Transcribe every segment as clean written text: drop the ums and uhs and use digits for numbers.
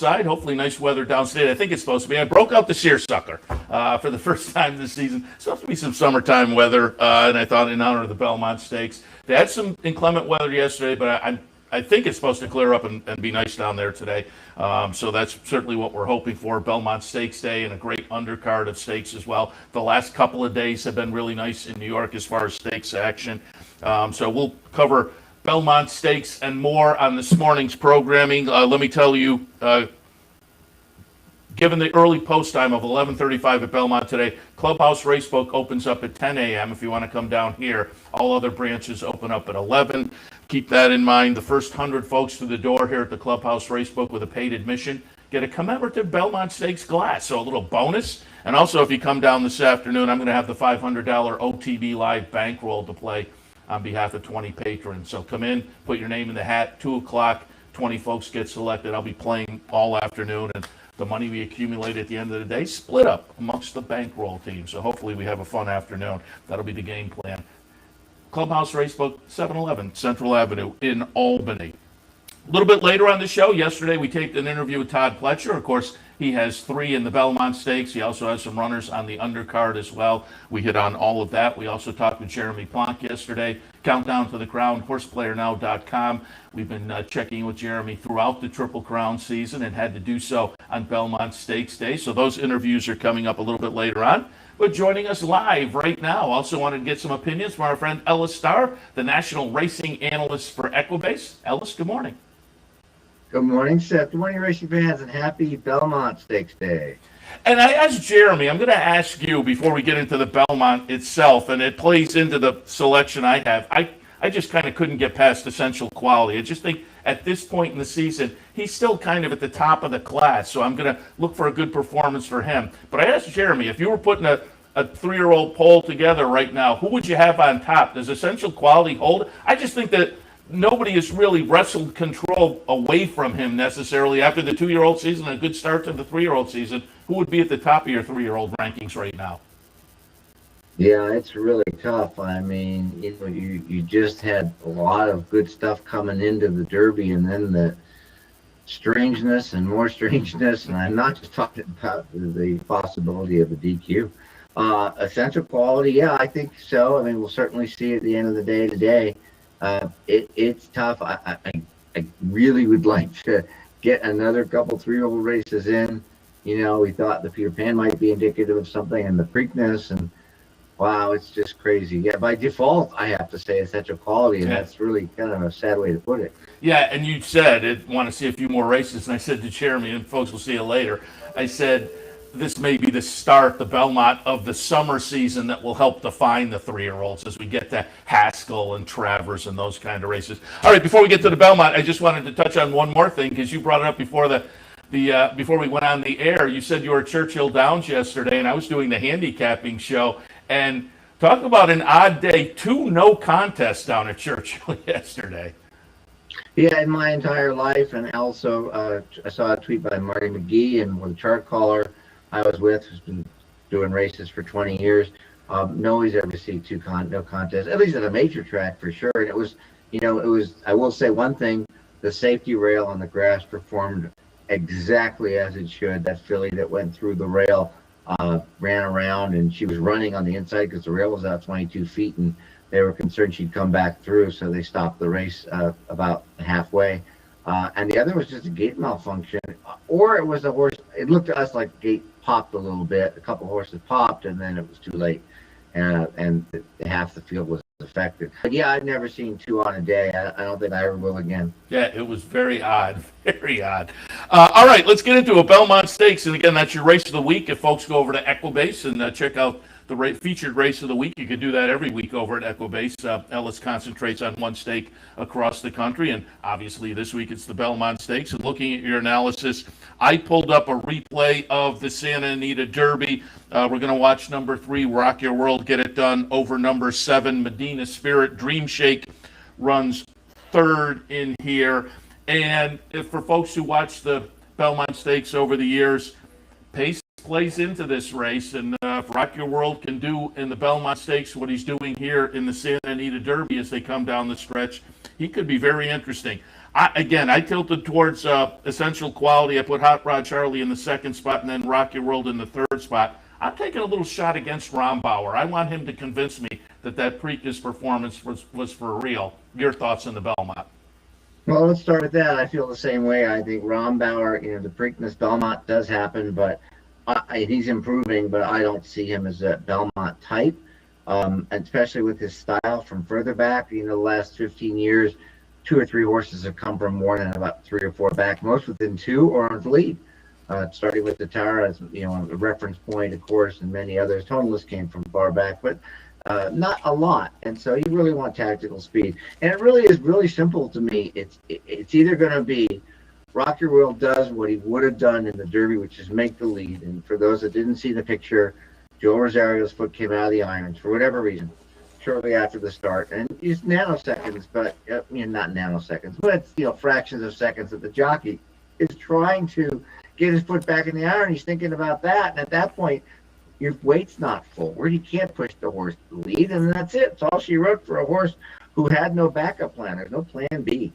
outside. Hopefully nice weather downstate. I think it's supposed to be. I broke out the seersucker for the first time this season. It's supposed to be some summertime weather, and I thought in honor of the Belmont Stakes. They had some inclement weather yesterday, but I think it's supposed to clear up and be nice down there today. So that's certainly what we're hoping for. Belmont Stakes Day and a great undercard of stakes as well. The last couple of days have been really nice in New York as far as stakes action. So we'll cover Belmont Stakes and more on this morning's programming. Let me tell you, given the early post time of 11:35 at Belmont today, Clubhouse Racebook opens up at 10 a.m. if you want to come down here. All other branches open up at 11. Keep that in mind. The first 100 folks through the door here at the Clubhouse Racebook with a paid admission get a commemorative Belmont Stakes glass, so a little bonus. And also, if you come down this afternoon, I'm going to have the $500 OTB Live bankroll to play on behalf of 20 patrons. So come in, put your name in the hat, 2 o'clock, 20 folks get selected. I'll be playing all afternoon, and the money we accumulate at the end of the day split up amongst the bankroll team. So hopefully we have a fun afternoon. That'll be the game plan. Clubhouse Racebook, 711 Central Avenue in Albany. A little bit later on the show, yesterday we taped an interview with Todd Fletcher. Of course, he has 3 in the Belmont Stakes. He also has some runners on the undercard as well. We hit on all of that. We also talked with Jeremy Plonk yesterday. Countdown to the Crown, horseplayernow.com. We've been checking with Jeremy throughout the Triple Crown season and had to do so on Belmont Stakes Day. So those interviews are coming up a little bit later on. But joining us live right now, also wanted to get some opinions from our friend Ellis Star, the National Racing Analyst for Equibase. Ellis, good morning. Good morning, Seth. Good morning, racing fans, and happy Belmont Stakes Day. And I asked Jeremy, I'm going to ask you before we get into the Belmont itself, and it plays into the selection I have. I just kind of couldn't get past Essential Quality. I just think at this point in the season, he's still kind of at the top of the class, so I'm going to look for a good performance for him. But I asked Jeremy, if you were putting a 3-year-old poll together right now, who would you have on top? Does Essential Quality hold? I just think that nobody has really wrestled control away from him necessarily after the 2-year-old season and a good start to the 3-year-old season. Who would be at the top of your 3-year-old rankings right now? Yeah, it's really tough. I mean, you just had a lot of good stuff coming into the Derby, and then the strangeness and more strangeness, and I'm not just talking about the possibility of a DQ. Essential Quality, yeah, I think so. I mean, we'll certainly see at the end of the day today. It's tough. I really would like to get another couple 3-year-old races in. You know, we thought the Peter Pan might be indicative of something, and the Preakness, and wow, it's just crazy. Yeah, by default, I have to say Essential Quality, and that's really kind of a sad way to put it. Yeah, and you said you want to see a few more races, and I said to Jeremy, and folks will see it later, I said, this may be the start, the Belmont of the summer season that will help define the 3-year-olds as we get to Haskell and Travers and those kind of races. All right, before we get to the Belmont, I just wanted to touch on one more thing because you brought it up before before we went on the air. You said you were at Churchill Downs yesterday, and I was doing the handicapping show. And talk about an odd day, 2 no contests down at Churchill yesterday. Yeah, in my entire life, and also I saw a tweet by Marty McGee, and with a chart caller I was with, who's been doing races for 20 years. Nobody's ever seen no contests, at least at a major track for sure. And it was, I will say one thing, the safety rail on the grass performed exactly as it should. That filly that went through the rail ran around, and she was running on the inside because the rail was out 22 feet, and they were concerned she'd come back through, so they stopped the race about halfway. And the other was just a gate malfunction, or it was a horse. It looked to us like the gate popped a little bit. A couple horses popped, and then it was too late, and half the field was affected. But yeah, I've never seen 2 on a day. I don't think I ever will again. Yeah, it was very odd, very odd. All right, let's get into a Belmont Stakes, and again, that's your race of the week. If folks go over to Equibase and check out the featured race of the week, you can do that every week over at Equibase. Ellis concentrates on one stake across the country, and obviously this week it's the Belmont Stakes. And looking at your analysis, I pulled up a replay of the Santa Anita Derby. We're going to watch number 3, Rock Your World, get it done, over number 7, Medina Spirit. Dream Shake runs 3rd in here. And for folks who watch the Belmont Stakes over the years, pace plays into this race, and if Rock Your World can do in the Belmont Stakes what he's doing here in the Santa Anita Derby as they come down the stretch, he could be very interesting. I tilted towards Essential Quality. I put Hot Rod Charlie in the second spot and then Rock Your World in the third spot. I'm taking a little shot against Rombauer. I want him to convince me that Preakness performance was for real. Your thoughts on the Belmont? Well, let's start with that. I feel the same way. I think Rombauer, the Preakness Belmont does happen, but he's improving, but I don't see him as a Belmont type, especially with his style from further back. The last 15 years, 2 or 3 horses have come from more than about 3 or 4 back, most within 2 or on the lead. Starting with the Tara as a reference point, of course, and many others. Tonalist came from far back, but not a lot. And so you really want tactical speed. And it really is really simple to me. It's either going to be Rock Your World does what he would have done in the Derby, which is make the lead. And for those that didn't see the picture, Joel Rosario's foot came out of the irons for whatever reason shortly after the start. And it's nanoseconds, but not nanoseconds, but it's fractions of seconds that the jockey is trying to get his foot back in the iron. He's thinking about that. And at that point, your weight's not forward. You can't push the horse to the lead. And that's it. It's all she wrote for a horse who had no backup plan. There's no plan B.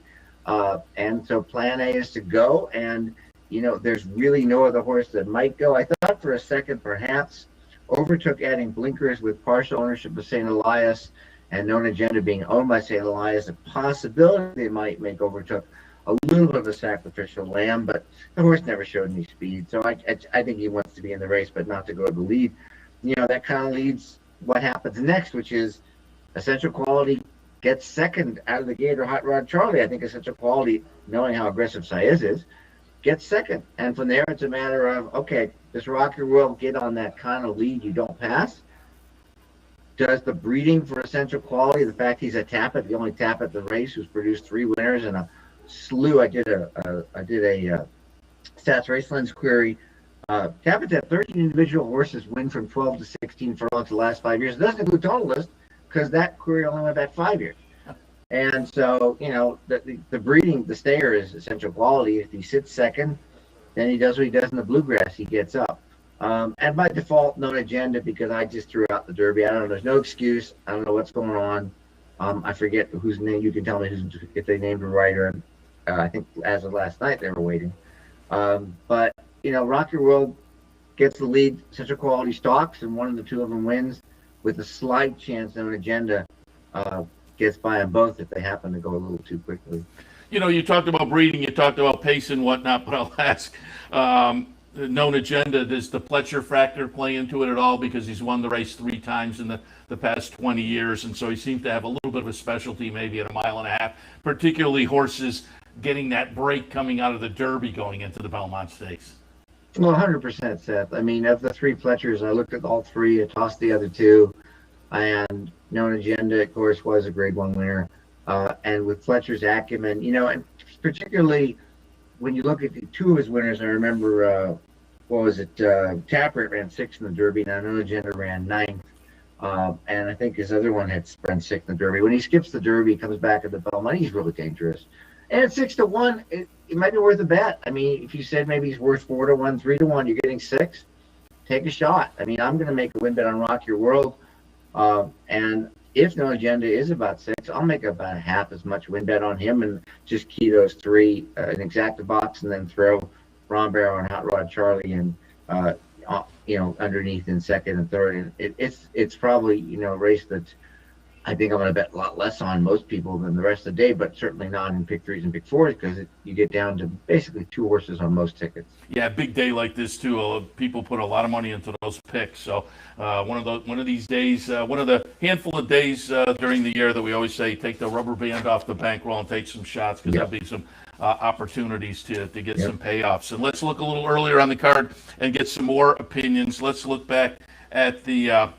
And so plan A is to go. And, there's really no other horse that might go. I thought for a second, perhaps Overtook adding blinkers with partial ownership of St. Elias and Known Agenda being owned by St. Elias, a possibility they might make Overtook a little bit of a sacrificial lamb, but the horse never showed any speed. So I think he wants to be in the race, but not to go to the lead. That kind of leads what happens next, which is Essential Quality gets second out of the gate, or Hot Rod Charlie. I think Essential Quality, knowing how aggressive Saez is, gets second. And from there, it's a matter of, okay, does Rock Your World get on that kind of lead you don't pass? Does the breeding for Essential Quality, the fact he's a Tapit, the only Tapit the race who's produced 3 winners and a slew. I did a Stats Race Lens query. Tapit's had 13 individual horses win from 12 to 16 furlongs the last 5 years. It doesn't include Tonalist because that query only went back 5 years. And so, the breeding, the stayer is Essential Quality. If he sits second, then he does what he does in the Bluegrass. He gets up. And by default, Known Agenda, because I just threw out the Derby. I don't know. There's no excuse. I don't know what's going on. I forget whose name. You can tell me if they named a writer. I think as of last night they were waiting. But Rock Your World gets the lead. Essential Quality stalks, and one of the 2 of them wins with a slight chance Known Agenda gets by them both if they happen to go a little too quickly. You talked about breeding, you talked about pace and whatnot, but I'll ask, Known Agenda, does the Pletcher factor play into it at all? Because he's won the race 3 times in the past 20 years, and so he seems to have a little bit of a specialty maybe at 1.5 miles, particularly horses getting that break coming out of the Derby going into the Belmont Stakes. Well, 100%, Seth. I mean, of the 3 Pletchers, I looked at all 3. I tossed the other 2, and Known Agenda, of course, was a Grade 1 winner. And with Fletcher's acumen, and particularly when you look at the 2 of his winners, I remember, Tapper ran 6th in the Derby, now Known Agenda ran 9th. And I think his other one had ran 6th in the Derby. When he skips the Derby, comes back at the Belmont, he's really dangerous. And at 6-1, it might be worth a bet. I mean, if you said maybe he's worth 4-1, 3-1, you're getting 6, take a shot. I mean, I'm going to make a win bet on Rock Your World. And if Known Agenda is about 6, I'll make about half as much win bet on him and just key those 3 in exacta box and then throw Rombauer and Hot Rod Charlie and underneath in second and third. And it's probably a race that I think I'm going to bet a lot less on most people than the rest of the day, but certainly not in pick 3s and pick 4s because you get down to basically 2 horses on most tickets. Yeah, big day like this too. People put a lot of money into those picks. So one of these days, one of the handful of days during the year that we always say take the rubber band off the bankroll and take some shots because there'll be some opportunities to get some payoffs. And let's look a little earlier on the card and get some more opinions. Let's look back at the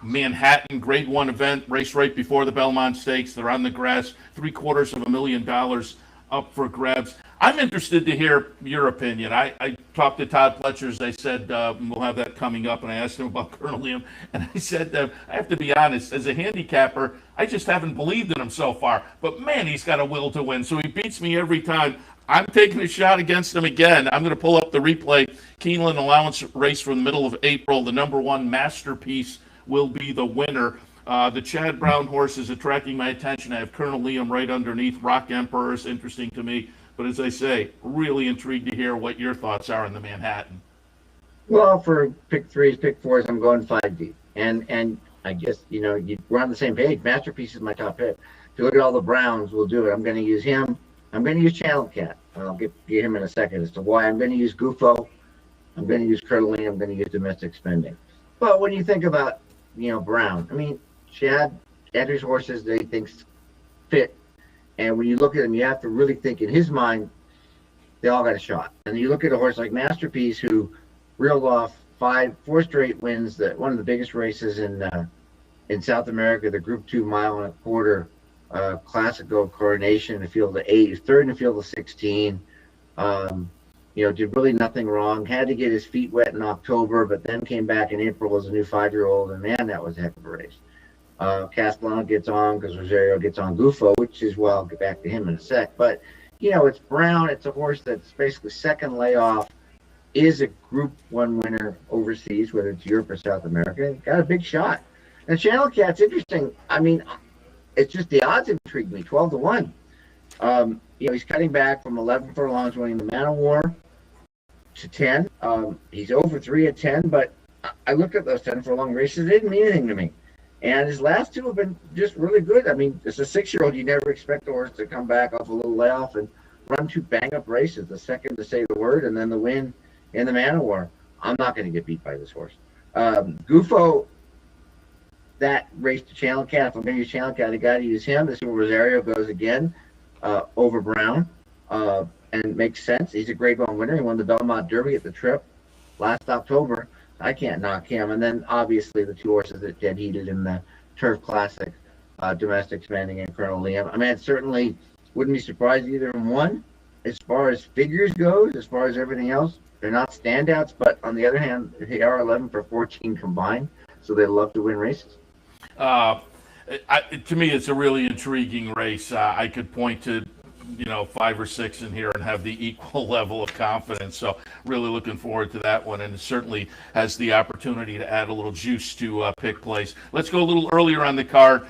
Manhattan Grade 1 event, race right before the Belmont Stakes. They're on the grass, $750,000 up for grabs. I'm interested to hear your opinion. I talked to Todd Pletcher, as I said, we'll have that coming up, and I asked him about Colonel Liam, and I said, I have to be honest, as a handicapper, I just haven't believed in him so far. But man, he's got a will to win, so he beats me every time. I'm taking a shot against him again. I'm going to pull up the replay. Keeneland Allowance race from the middle of April. The number 1 Masterpiece will be the winner. The Chad Brown horse is attracting my attention. I have Colonel Liam right underneath. Rock Emperor is interesting to me. But as I say, really intrigued to hear what your thoughts are in the Manhattan. Well, for pick threes, pick fours, I'm going 5 deep. And I guess, we're on the same page. Masterpiece is my top pick. If you look at all the Browns, we'll do it. I'm going to use him. I'm going to use Channel Cat. I'll get him in a second as to why. I'm going to use Gufo. I'm going to use Curtling. I'm going to use Domestic Spending. But when you think about, Brown, I mean, Chad, Andrew's horses, they think fit. And when you look at them, you have to really think in his mind, they all got a shot. And you look at a horse like Masterpiece, who reeled off 4 straight wins, one of the biggest races in South America, the Group 2 mile and a quarter Classico Coronation in the field of 8, third in the field of 16. Did really nothing wrong. Had to get his feet wet in October, but then came back in April as a new 5-year-old, and man, that was a heck of a race. Castellano gets on because Rosario gets on Gufo, which is, well, I'll get back to him in a sec. But, it's Brown. It's a horse that's basically second layoff, is a Group 1 winner overseas, whether it's Europe or South America. Got a big shot. And Channel Cat's interesting. I mean, it's just the odds intrigue me, 12-1. He's cutting back from 11 furlongs winning the Man of War to 10. He's over 3 at 10, but I looked at those 10 furlong races. They didn't mean anything to me. And his last 2 have been just really good. I mean, as a 6-year-old, you never expect the horse to come back off a little layoff and run 2 bang-up races, the second to say the word, and then the win in the Man of War. I'm not going to get beat by this horse. Gufo, that race to Channel Cat, if I'm going to use Channel Cat, I got to use him. This is where Rosario goes again over Brown, and makes sense. He's a Grade 1 winner. He won the Belmont Derby at the Trip last October. I can't knock him. And then, obviously, the 2 horses that dead heated in the Turf Classic, Domestic Spending and Colonel Liam. I mean, it certainly wouldn't be surprised either in one. As far as figures goes, as far as everything else, they're not standouts. But on the other hand, they are 11 for 14 combined, so they love to win races. To me, it's a really intriguing race. I could point to 5 or 6 in here and have the equal level of confidence. So really looking forward to that one, and it certainly has the opportunity to add a little juice to pick place. Let's go a little earlier on the card.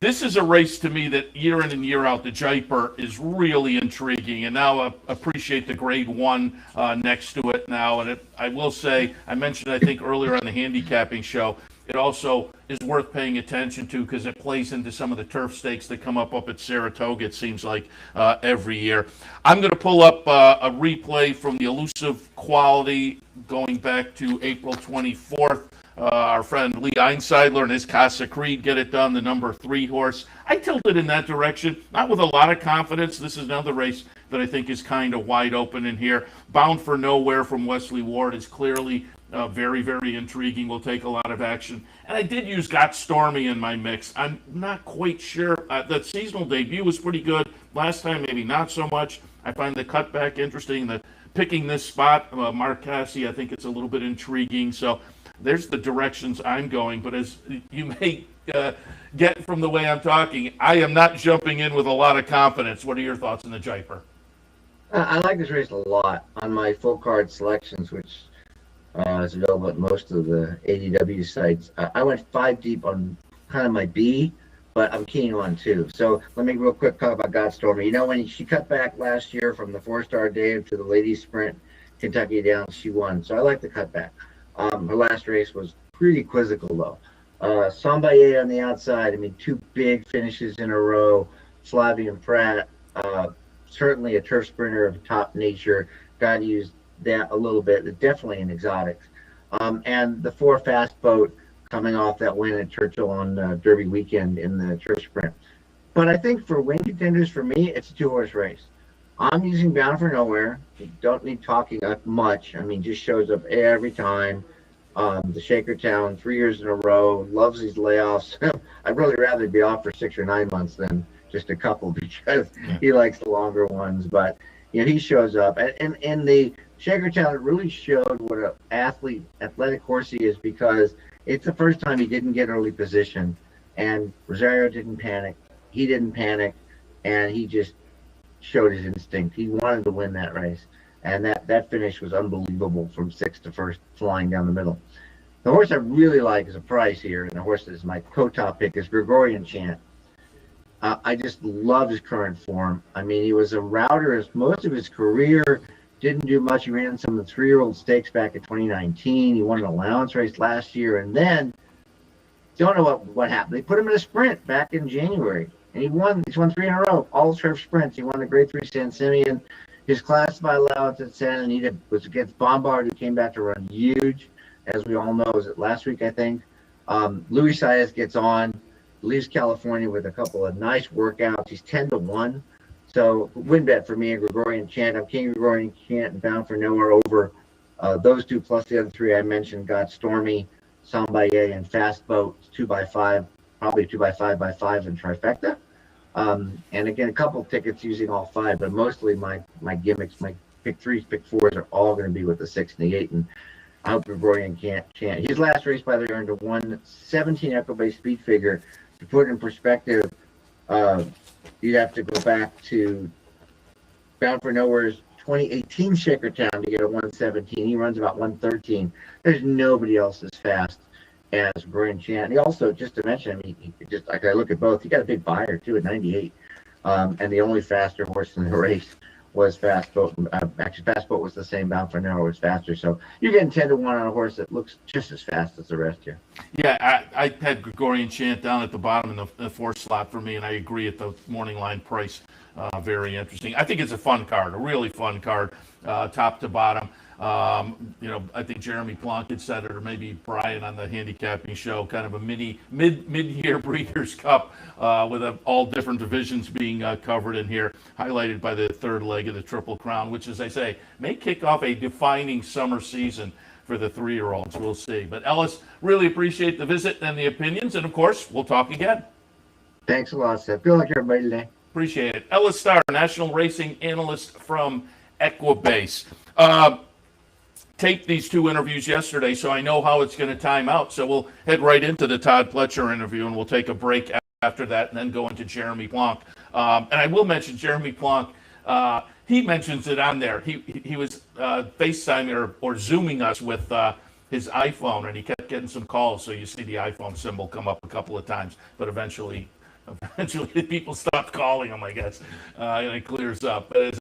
This is a race to me that year in and year out, the Jaipur is really intriguing, and now appreciate the Grade 1 next to it now. And I will say, I mentioned, I think, earlier on the handicapping show, it also is worth paying attention to because it plays into some of the turf stakes that come up at Saratoga, it seems like, every year. I'm going to pull up a replay from the Elusive Quality going back to April 24th. Our friend Lee Einseidler and his Casa Creed get it done, the number 3 horse. I tilted in that direction, not with a lot of confidence. This is another race that I think is kind of wide open in here. Bound for Nowhere from Wesley Ward is clearly very, very intriguing. Will take a lot of action. And I did use Got Stormy in my mix. I'm not quite sure. That seasonal debut was pretty good. Last time, maybe not so much. I find the cutback interesting. The picking this spot, Mark Cassie, I think it's a little bit intriguing. So there's the directions I'm going. But as you may get from the way I'm talking, I am not jumping in with a lot of confidence. What are your thoughts on the Jaipur? I like this race a lot on my full card selections, which is available at most of the ADW sites. I went 5 deep on kind of my B, but I'm keen on 2. So let me real quick talk about God Stormy. When she cut back last year from the 4-star Dave to the ladies sprint, Kentucky Downs, she won. So I like the cutback. Her last race was pretty quizzical, though. Sambaye on the outside, 2 big finishes in a row. Flavian Pratt, certainly a turf sprinter of top nature. Got to use that a little bit, definitely in exotics. And the 4 Fast Boat coming off that win at Churchill on Derby weekend in the turf sprint. But I think for win contenders, for me, it's a 2-horse race. I'm using Bound for Nowhere. You don't need talking up much. Just shows up every time. The Shakertown, 3 years in a row, loves these layoffs. I'd really rather be off for 6 or 9 months than just a couple because he likes the longer ones. But he shows up. And in the Shakertown, it really showed what an athletic horse he is, because it's the first time he didn't get early position. And Rosario didn't panic. He didn't panic. And he just showed his instinct. He wanted to win that race. And that finish was unbelievable from 6th to 1st, flying down the middle. The horse I really like is a price here, and the horse that is my co-top pick is Gregorian Chant. I just love his current form. I mean, he was a router as most of his career, didn't do much. He ran some of the 3-year-old stakes back in 2019. He won an allowance race last year, and then don't know what happened. They put him in a sprint back in January, and he won. He's won 3 in a row, all turf sprints. He won the Grade 3 San Simeon. His classified allowance at Santa Anita was against Bombard, who came back to run huge, as we all know. Was it last week, I think? Luis Saez gets on, leaves California with a couple of nice workouts. He's 10-1. So win bet for me and Gregorian Chant. I'm King Gregorian Chant and Bound for Nowhere over those two plus the other three I mentioned. Got Stormy, Sambaye, and Fast Boat 2x5, probably 2x5x5 and trifecta. And again, a couple tickets using all 5, but mostly my gimmicks, my pick 3s, pick 4s are all going to be with the 6 and the 8. And I hope Gregorian Chant. His last race, by the way, earned a 1:17 echo-based speed figure. To put it in perspective, you'd have to go back to Bound for Nowhere's 2018 Shakertown to get a 1:17. He runs about 1:13. There's nobody else as fast as Gregorian Chant. He also, just to mention, I mean, he just, like, I look at both. He got a big buyer too at 98, and the only faster horse in the race was Fast Boat. Actually, Fast Boat was the same. Bound for Nowhere was faster. So you're getting 10-1 on a horse that looks just as fast as the rest here. Yeah, I had Gregorian Chant down at the bottom in the 4 slot for me, and I agree at the morning line price. Very interesting. I think it's a fun card, a really fun card, top to bottom. I think Jeremy Plonk had said it, or maybe Brian on the handicapping show, kind of a mid-year Breeders' Cup with all different divisions being covered in here, highlighted by the third leg of the Triple Crown, which, as I say, may kick off a defining summer season for the 3-year-olds. We'll see. But Ellis, really appreciate the visit and the opinions, and of course, we'll talk again. Thanks a lot, Seth. Good luck, everybody, today. Appreciate it. Ellis Star, national racing analyst from Equibase. Taped these 2 interviews yesterday, so I know how it's going to time out. So we'll head right into the Todd Pletcher interview, and we'll take a break after that and then go into Jeremy Plonk. And I will mention Jeremy Plonk. He mentions it on there. He was FaceTiming or Zooming us with his iPhone, and he kept getting some calls. So you see the iPhone symbol come up a couple of times, but eventually people stopped calling him, I guess, and it clears up. But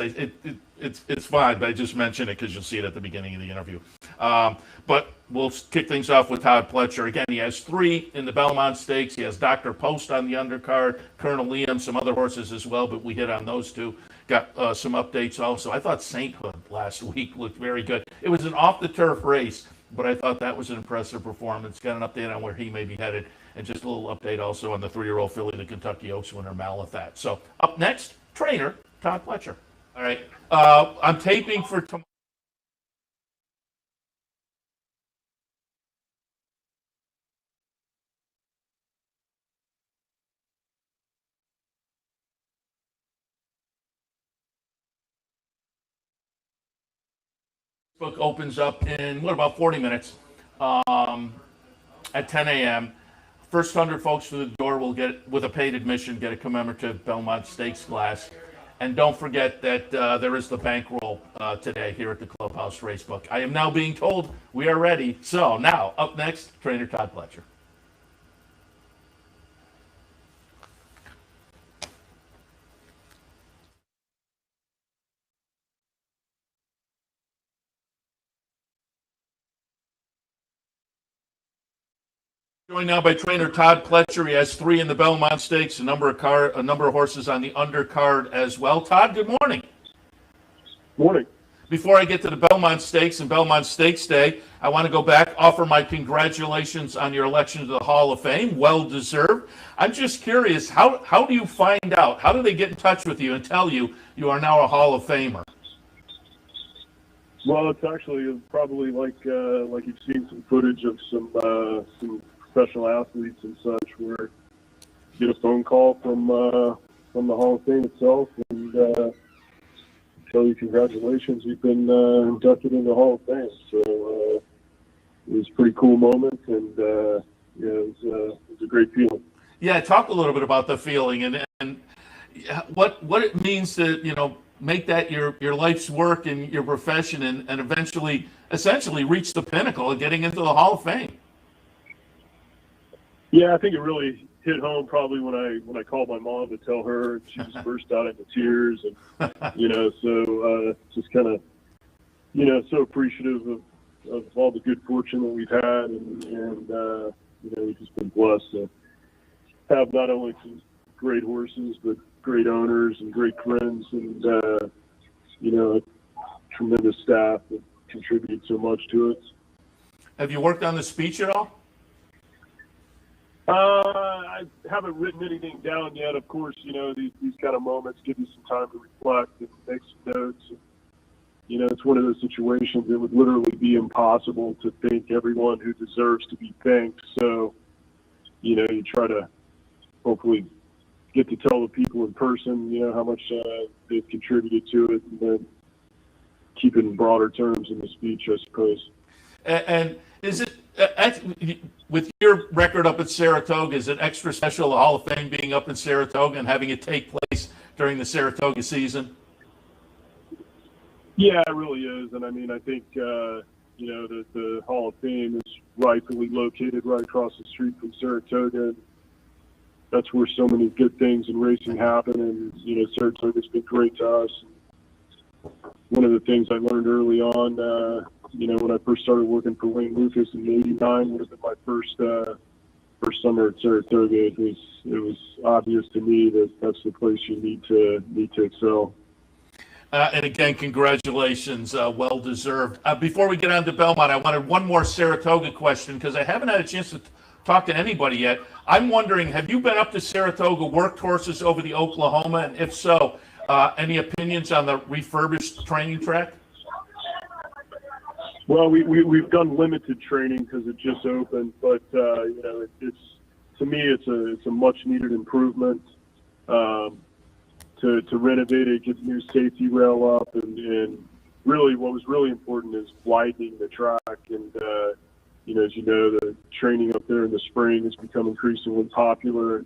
it's fine, but I just mention it because you'll see it at the beginning of the interview. But we'll kick things off with Todd Pletcher. Again, he has 3 in the Belmont Stakes. He has Dr. Post on the undercard, Colonel Liam, some other horses as well, but we hit on those 2. Got some updates also. I thought Sainthood last week looked very good. It was an off-the-turf race, but I thought that was an impressive performance. Got an update on where he may be headed, and just a little update also on the 3-year-old filly, the Kentucky Oaks winner, Malathat. So up next, trainer Todd Pletcher. All right, I'm taping for tomorrow. Book opens up in about 40 minutes at 10 a.m. First 100 folks through the door will get, with a paid admission, get a commemorative Belmont Stakes glass. And don't forget that there is the bankroll today here at the Clubhouse Racebook. I am now being told we are ready. So now, up next, Trainer Todd Pletcher. Joined now by trainer Todd Pletcher. He has 3 in the Belmont Stakes, a number of horses on the undercard as well. Todd, good morning. Morning. Before I get to the Belmont Stakes and Belmont Stakes Day, I want to go back, offer my congratulations on your election to the Hall of Fame. Well deserved. I'm just curious, how do you find out? How do they get in touch with you and tell you you are now a Hall of Famer? Well, it's actually probably like you've seen some footage of some professional athletes and such, where you get a phone call from the Hall of Fame itself and tell you congratulations, you've been inducted into the Hall of Fame. So it was a pretty cool moment, and it was a great feeling. Yeah, talk a little bit about the feeling and what it means to make that your life's work and your profession and eventually essentially reach the pinnacle of getting into the Hall of Fame. Yeah, I think it really hit home probably when I called my mom to tell her, and she just burst out into tears, and so just kind of so appreciative of all the good fortune that we've had, and we've just been blessed to have not only some great horses but great owners and great friends, and a tremendous staff that contribute so much to it. Have you worked on the speech at all? I haven't written anything down yet. Of course, these kind of moments give you some time to reflect and make some notes. It's one of those situations that would literally be impossible to thank everyone who deserves to be thanked. So, you try to hopefully get to tell the people in person, how much they've contributed to it, and then keep it in broader terms in the speech, I suppose. And is it, with your record up at Saratoga, is it extra special, the Hall of Fame being up in Saratoga and having it take place during the Saratoga season? Yeah, it really is. And I think, the Hall of Fame is rightfully located right across the street from Saratoga. That's where so many good things in racing happen. And, Saratoga's been great to us. One of the things I learned early on, when I first started working for Wayne Lucas in '89, would have been my first summer at Saratoga. It was obvious to me that that's the place you need to excel. And again, congratulations, well deserved. Before we get on to Belmont, I wanted one more Saratoga question because I haven't had a chance to talk to anybody yet. I'm wondering, have you been up to Saratoga, worked horses over the Oklahoma, and if so, any opinions on the refurbished training track? Well, we've done limited training because it just opened, but it's, to me, it's a much needed improvement. To renovate it, get the new safety rail up, and really what was really important is widening the track. And as you know, the training up there in the spring has become increasingly popular.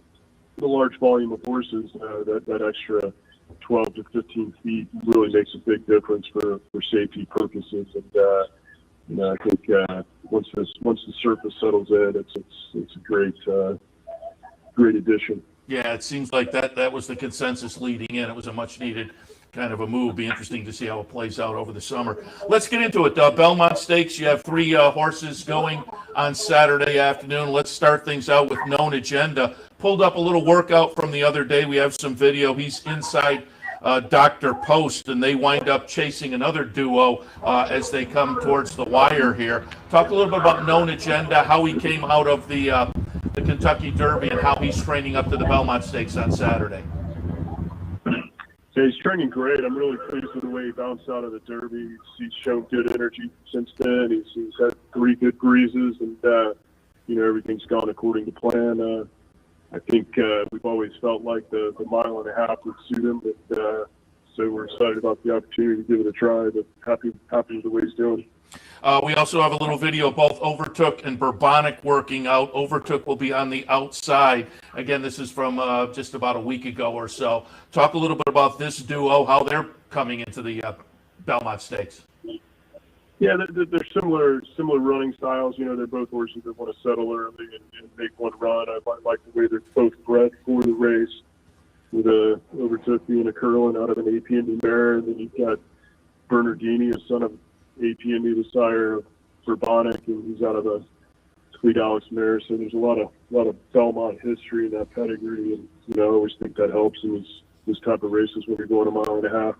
The large volume of horses, that extra 12 to 15 feet really makes a big difference for safety purposes. And I think once the surface settles in, it's a great addition. Yeah, it seems like that was the consensus leading in. It was a much needed kind of a move. Be interesting to see how it plays out over the summer. Let's get into it. Belmont Stakes, you have 3 horses going on Saturday afternoon. Let's start things out with Known Agenda. Pulled up a little workout from the other day. We have some video. He's inside Dr. Post, and they wind up chasing another duo as they come towards the wire here. Talk a little bit about Known Agenda, how he came out of the Kentucky Derby, and how he's training up to the Belmont Stakes on Saturday. Yeah, he's training great. I'm really pleased with the way he bounced out of the Derby. He's shown good energy since then. He's had 3 good breezes, and everything's gone according to plan. I think we've always felt like the 1.5 miles would suit him, but so we're excited about the opportunity to give it a try. But happy with the way he's doing. We also have a little video of both Overtook and Bourbonic working out. Overtook will be on the outside. Again, this is from just about a week ago or so. Talk a little bit about this duo, how they're coming into the Belmont Stakes. Yeah, they're similar running styles. They're both horses that want to settle early and make one run. I like the way they're both bred for the race, with Overtook being a curling out of an APND mare, and then you've got Bernardini, a son of APND, the sire of Bourbonic, and he's out of a Sweet Alex mare. So there's a lot of Belmont history in that pedigree, and I always think that helps in this type of races when you're going 1.5 miles.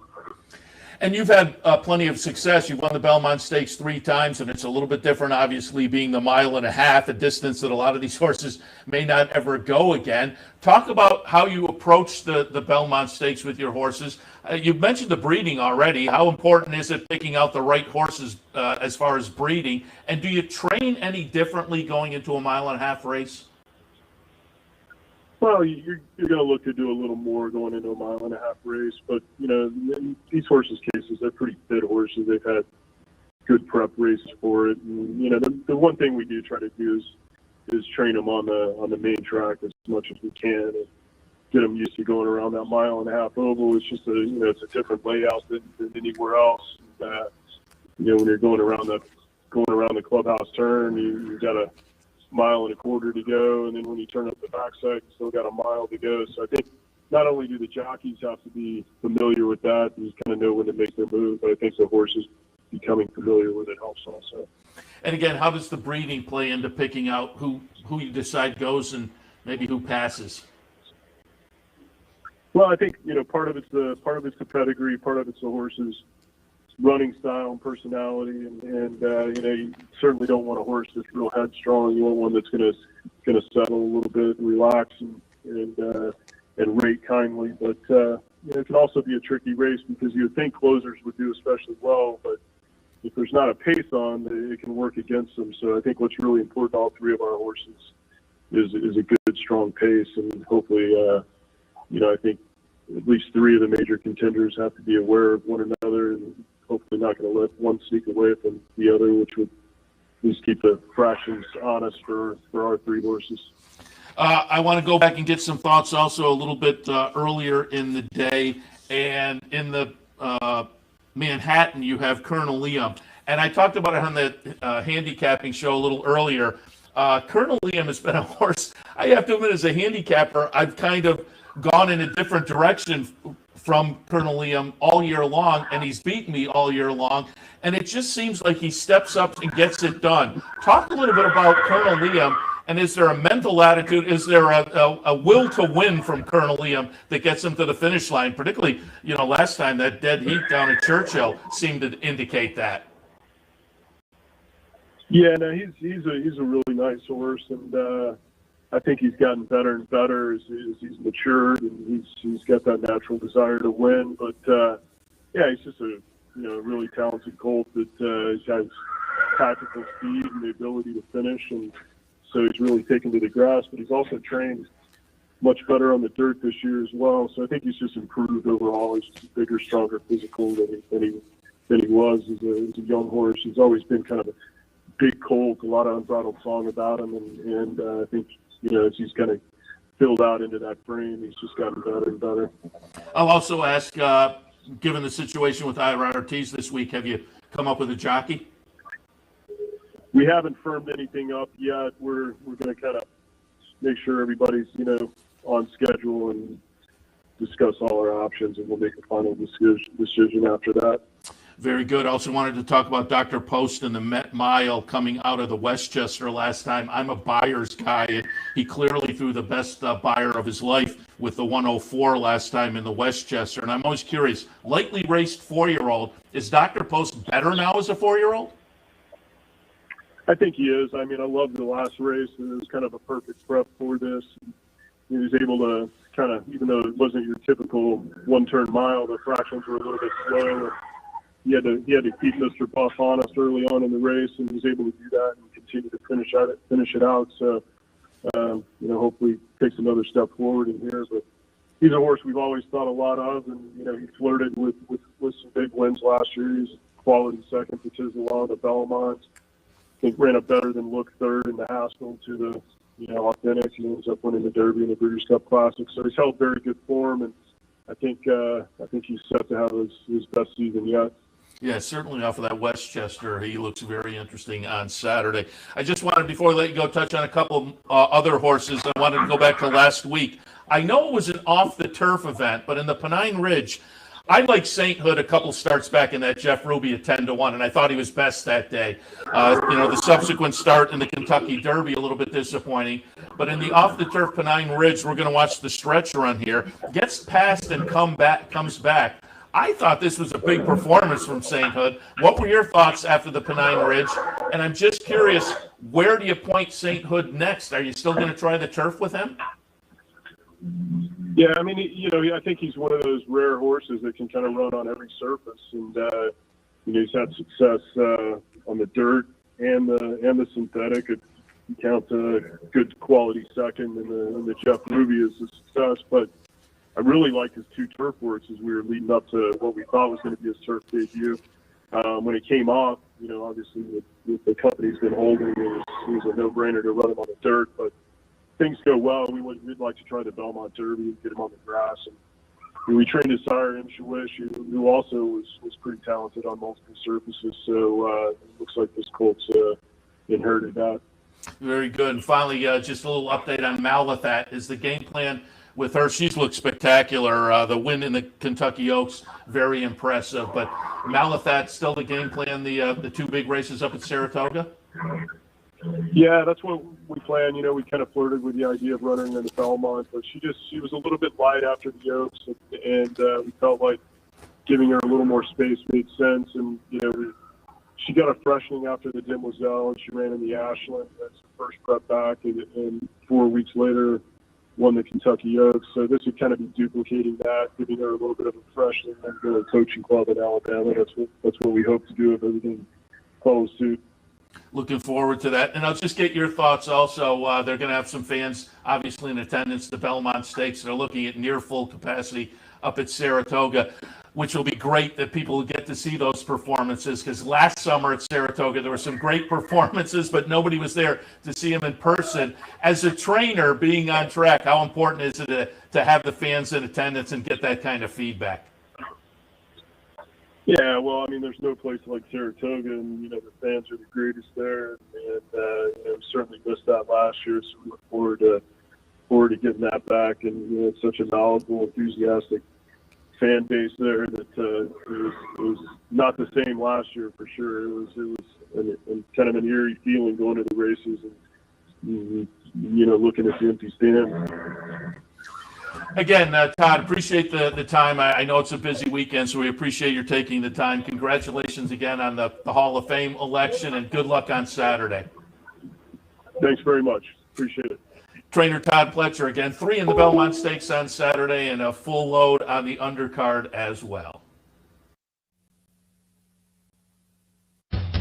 And you've had plenty of success. You've won the Belmont Stakes 3 times, and it's a little bit different, obviously, being the 1.5 miles, a distance that a lot of these horses may not ever go again. Talk about how you approach the Belmont Stakes with your horses. You've mentioned the breeding already. How important is it picking out the right horses as far as breeding? And do you train any differently going into a 1.5 mile race? Well, you're going to look to do a little more going into a 1.5 mile race, but in these horses' cases, they're pretty fit horses. They've had good prep races for it, and the one thing we do try to do is train them on the main track as much as we can, and get them used to going around that 1.5 mile oval. It's just it's a different layout than anywhere else. When you're going around the clubhouse turn, you got to mile and a quarter to go, and then when you turn up the backside, you still got a mile to go. So I think not only do the jockeys have to be familiar with that and just kind of know when to make their move, but I think the horses becoming familiar with it helps also. And again, how does the breeding play into picking out who you decide goes and maybe who passes? Well, I think part of it's the pedigree, part of it's the horse's running style and personality, and you certainly don't want a horse that's real headstrong. You want one that's going to settle a little bit, and relax, and rate kindly. But it can also be a tricky race because you would think closers would do especially well, but if there's not a pace on, it can work against them. So I think what's really important, all three of our horses, is a good, strong pace, and hopefully, I think at least three of the major contenders have to be aware of one another, and hopefully not going to let one sneak away from the other, which would at least keep the fractions honest for our three horses. I want to go back and get some thoughts also a little bit earlier in the day, and in the Manhattan, you have Colonel Liam. And I talked about it on the handicapping show a little earlier. Colonel Liam has been a horse, I have to admit, as a handicapper, I've kind of gone in a different direction from Colonel Liam all year long, and he's beaten me all year long. And it just seems like he steps up and gets it done. Talk a little bit about Colonel Liam, and is there a mental attitude, is there a will to win from Colonel Liam that gets him to the finish line? Particularly, last time that dead heat down at Churchill seemed to indicate that. Yeah, no, he's a really nice horse, and I think he's gotten better and better as he's matured, and he's got that natural desire to win. But he's just a really talented colt that has tactical speed and the ability to finish, and so he's really taken to the grass. But he's also trained much better on the dirt this year as well. So I think he's just improved overall. He's just a bigger, stronger physical than he was as a young horse. He's always been kind of a big colt, a lot of unbridled song about him, and I think as he's kind of filled out into that frame, he's just gotten better and better. I'll also ask, given the situation with Ira Ortiz this week, have you come up with a jockey? We haven't firmed anything up yet. We're going to kind of make sure everybody's on schedule and discuss all our options, and we'll make a final decision after that. Very good. Also wanted to talk about Dr. Post and the Met Mile coming out of the Westchester last time. I'm a Byers guy, and he clearly threw the best Beyer of his life with the 104 last time in the Westchester. And I'm always curious, lightly raced 4-year-old, is Dr. Post better now as a 4-year-old? I think he is. I mean, I loved the last race, and it was kind of a perfect prep for this. He was able to kind of, even though it wasn't your typical one-turn mile, the fractions were a little bit slow. He had to keep Mr. Buff honest early on in the race, and was able to do that and continue to finish it out. So, hopefully takes another step forward in here. But he's a horse we've always thought a lot of, and he flirted with some big wins last year. He's quality second to Tizzle, the Belmont. I think ran up better than Look third in the Haskell to the Authentic. He ends up winning the Derby and the Breeders' Cup Classic. So he's held very good form, and I think he's set to have his best season yet. Yeah, certainly off of that Westchester. He looks very interesting on Saturday. I just wanted, before I let you go, touch on a couple other horses. I wanted to go back to last week. I know it was an off-the-turf event, but in the Pennine Ridge, I like Sainthood a couple starts back in that Jeff Ruby at 10-1, and I thought he was best that day. The subsequent start in the Kentucky Derby, a little bit disappointing. But in the off-the-turf Pennine Ridge, we're going to watch the stretch run here. Gets past and comes back. I thought this was a big performance from Sainthood. What were your thoughts after the Pennine Ridge? And I'm just curious, where do you point Sainthood next? Are you still going to try the turf with him? Yeah, I mean, I think he's one of those rare horses that can kind of run on every surface, and he's had success on the dirt and the synthetic. You count a good quality second, and the Jeff Ruby is a success, but I really liked his two turf works as we were leading up to what we thought was going to be his turf debut. When it came off, obviously with the company he's been holding, it was a no-brainer to run him on the dirt. But things go well. We'd like to try the Belmont Derby and get him on the grass. And we trained his sire, Imshawish, who also was pretty talented on multiple surfaces. So it looks like this colt's inherited that. Very good. And finally, just a little update on Malathat. Is the game plan with her? She's looked spectacular. The win in the Kentucky Oaks, very impressive. But Malathat still the game plan. The two big races up at Saratoga. Yeah, that's what we planned. You know, we kind of flirted with the idea of running in the Belmont, but she was a little bit light after the Oaks, and we felt like giving her a little more space made sense. And you know, she got a freshening after the Demoiselle, and she ran in the Ashland. That's her first prep back, and 4 weeks later won the Kentucky Oaks. So this would kind of be duplicating that, giving her a little bit of a freshening and go to a coaching club in Alabama. That's what we hope to do if everything follows suit. Looking forward to that. And I'll just get your thoughts also. They're going to have some fans, obviously, in attendance, the Belmont Stakes. They're looking at near full capacity up at Saratoga, which will be great that people get to see those performances, because last summer at Saratoga, there were some great performances, but nobody was there to see them in person. As a trainer, being on track, how important is it to have the fans in attendance and get that kind of feedback? Yeah, well, I mean, there's no place like Saratoga, and, you know, the fans are the greatest there, and you know, we certainly missed that last year, so we look forward to getting that back. And, you know, it's such a knowledgeable, enthusiastic fan base there that it was not the same last year for sure. It was kind of an eerie feeling going to the races and, you know, looking at the empty stand. Again, Todd, appreciate the time. I know it's a busy weekend, so we appreciate your taking the time. Congratulations again on the Hall of Fame election, and good luck on Saturday. Thanks very much. Appreciate it. Trainer Todd Pletcher again, 3 in the Belmont Stakes on Saturday and a full load on the undercard as well.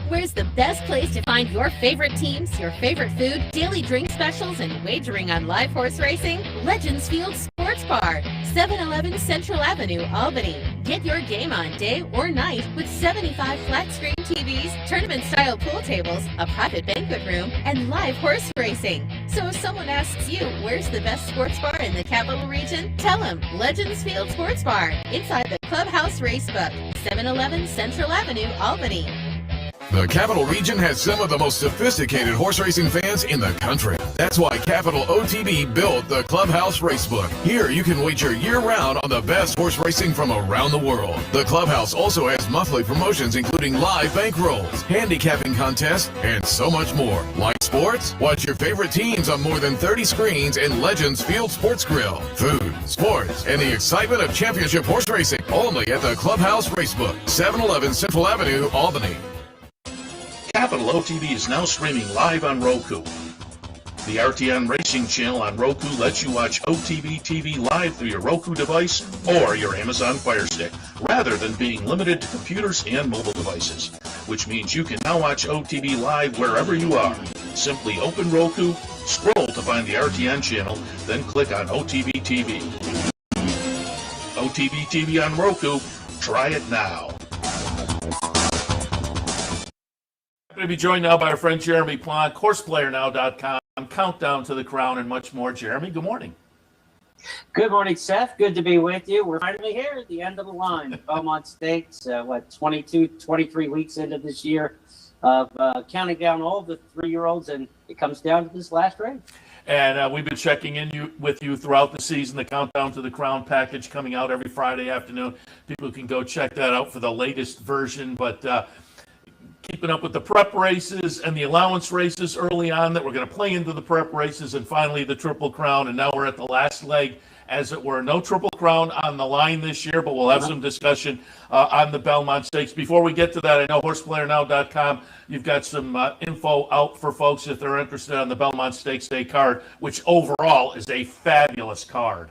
Where's the best place to find your favorite teams, your favorite food, daily drink specials, and wagering on live horse racing? Legends Field Sports Bar, 711 Central Avenue, Albany. Get your game on day or night with 75 flat-screen TVs, tournament-style pool tables, a private banquet room, and live horse racing. So if someone asks you, where's the best sports bar in the Capital Region? Tell them Legends Field Sports Bar, inside the Clubhouse Racebook, 711 Central Avenue, Albany. The Capital Region has some of the most sophisticated horse racing fans in the country. That's why Capital OTB built the Clubhouse Racebook. Here you can wager year-round on the best horse racing from around the world. The Clubhouse also has monthly promotions including live bankrolls, handicapping contests, and so much more. Like sports? Watch your favorite teams on more than 30 screens in Legends Field Sports Grill. Food, sports, and the excitement of championship horse racing only at the Clubhouse Racebook, 711 Central Avenue, Albany. Capital OTB is now streaming live on Roku. The RTN Racing channel on Roku lets you watch OTB TV live through your Roku device or your Amazon Fire Stick, rather than being limited to computers and mobile devices, which means you can now watch OTB live wherever you are. Simply open Roku, scroll to find the RTN channel, then click on OTB TV. OTB TV on Roku. Try it now. I'm going to be joined now by our friend Jeremy Plonk, horseplayernow.com, Countdown to the Crown, and much more. Jeremy, good morning. Good morning, Seth. Good to be with you. We're finally here at the end of the line. Belmont Stakes, 22, 23 weeks into this year of counting down all the 3-year-olds, and it comes down to this last race. And we've been checking in with you throughout the season, the Countdown to the Crown package coming out every Friday afternoon. People can go check that out for the latest version, but keeping up with the prep races and the allowance races early on that we're going to play into the prep races, and finally the Triple Crown. And now we're at the last leg, as it were. No Triple Crown on the line this year, but we'll have some discussion on the Belmont Stakes. Before we get to that, I know horseplayernow.com, you've got some info out for folks if they're interested on the Belmont Stakes Day card, which overall is a fabulous card.